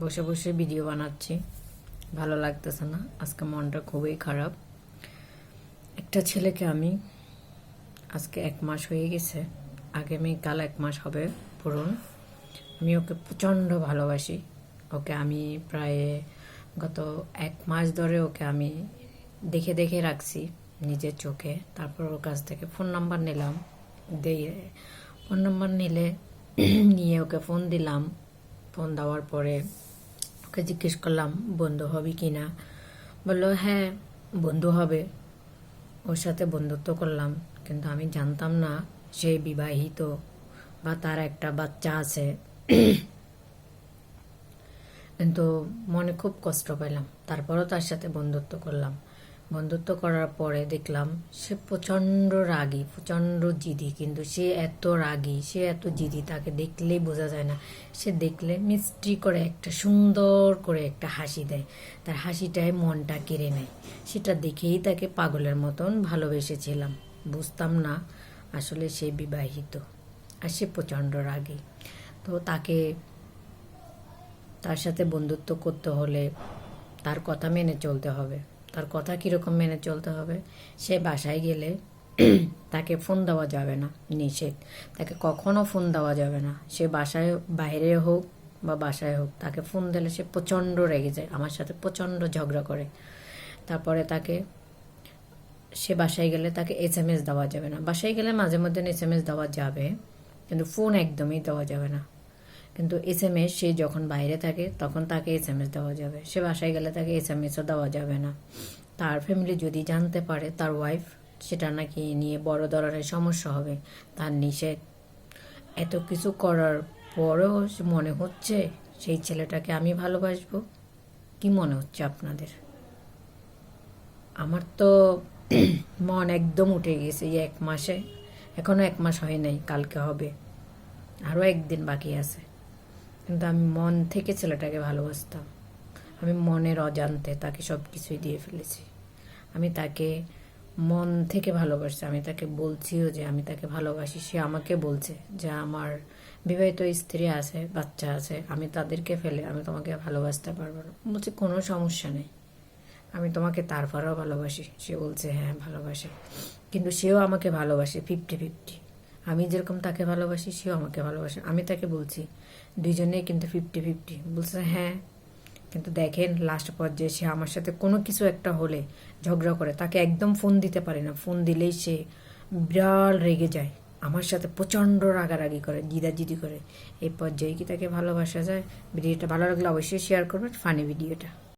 বসে বসে ভিডিও বানাচ্ছি, ভালো লাগতেছে না। আজকে মনটা খুবই খারাপ। একটা ছেলেকে আমি আজকে 1 মাস হয়ে গেছে, আগামীকাল 1 মাস হবে পূরণ। আমি ওকে প্রচণ্ড ভালোবাসি। ওকে আমি প্রায় গত 1 মাস ধরে ওকে আমি দেখে দেখে রাখছি নিজের চোখে। তারপর ওর কাছ থেকে ফোন নাম্বার নিলাম, ফোন নাম্বার নিয়ে ওকে ফোন দিলাম। ফোন দেওয়ার পরে ওকে জিজ্ঞেস করলাম বন্ধু হবি কি না। বললো হ্যাঁ বন্ধু হবে। ওর সাথে বন্ধুত্ব করলাম, কিন্তু আমি জানতাম না সে বিবাহিত বা তার একটা বাচ্চা আছে। কিন্তু মনে খুব কষ্ট পেলাম। তারপরও তার সাথে বন্ধুত্ব করলাম। বন্ধুত্ব করার পরে দেখলাম সে প্রচণ্ড রাগী, প্রচণ্ড জিদি। কিন্তু সে এত রাগী, সে এত জিদি, তাকে দেখলেই বোঝা যায় না। সে দেখলে মিষ্টি করে একটা সুন্দর করে একটা হাসি দেয়, তার হাসিটায় মনটা কেড়ে নেয়। সেটা দেখেই তাকে পাগলের মতন ভালোবেসেছিলাম। বুঝতাম না আসলে সে বিবাহিত আর সে প্রচণ্ড রাগী। তো তার সাথে বন্ধুত্ব করতে হলে তার কথা মেনে চলতে হবে। তার কথা কীরকম মেনে চলতে হবে? সে বাসায় গেলে তাকে ফোন দেওয়া যাবে না, নিষেধ। তাকে কখনো ফোন দেওয়া যাবে না। সে বাসায় বাইরে হোক বা বাসায় হোক, তাকে ফোন দিলে সে প্রচণ্ড রেগে যায়, আমার সাথে প্রচণ্ড ঝগড়া করে। তারপরে সে বাসায় গেলে তাকে SMS দেওয়া যাবে না। বাসায় গেলে মাঝে মধ্যে SMS দেওয়া যাবে, কিন্তু ফোন একদমই দেওয়া যাবে না। কিন্তু SMS সে যখন বাইরে থাকে তখন তাকে SMS দেওয়া যাবে। সে বাসায় গেলে তাকে SMSও দেওয়া যাবে না। তার ফ্যামিলি যদি জানতে পারে তার ওয়াইফ, সেটা নাকি নিয়ে বড় ধরনের সমস্যা হবে। তার নিষেধ। এত কিছু করার পরেও মনে হচ্ছে সেই ছেলেটাকে আমি ভালোবাসবো? কি মনে হচ্ছে আপনাদের? আমার তো মন একদম উঠে গেছে এই 1 মাসে। এখনো 1 মাস হয় নাই, কালকে হবে, আরও একদিন বাকি আছে। কিন্তু আমি মন থেকে ছেলেটাকে ভালোবাসতাম। আমি মনের অজান্তে তাকে সব কিছুই দিয়ে ফেলেছি। আমি তাকে মন থেকে ভালোবাসছি। আমি তাকে বলছিও যে আমি তাকে ভালোবাসি। সে আমাকে বলছে যে আমার বিবাহিত স্ত্রী আছে, বাচ্চা আছে, আমি তাদেরকে ফেলে আমি তোমাকে ভালোবাসতে পারবো না। বলছি কোনো সমস্যা নেই, আমি তোমাকে তারপরেও ভালোবাসি। সে বলছে হ্যাঁ ভালোবাসে, কিন্তু সেও আমাকে ভালোবাসে 50-50। আমি যেরকম তাকে ভালোবাসি সেও আমাকে ভালোবাসে। আমি তাকে বলছি দুইজনেই কিন্তু 50-50। বলছে হ্যাঁ, কিন্তু দেখেন লাস্ট পর্যায়ে সে আমার সাথে কোনো কিছু একটা হলে ঝগড়া করে। তাকে একদম ফোন দিতে পারে না, ফোন দিলেই সে বিরাট রেগে যায়, আমার সাথে প্রচণ্ড রাগারাগি করে, জিদাজিদি করে। এই পর্যায়ে কি তাকে ভালোবাসা যায়? ভিডিওটা ভালো লাগলে অবশ্যই শেয়ার করবেন, ফানি ভিডিওটা।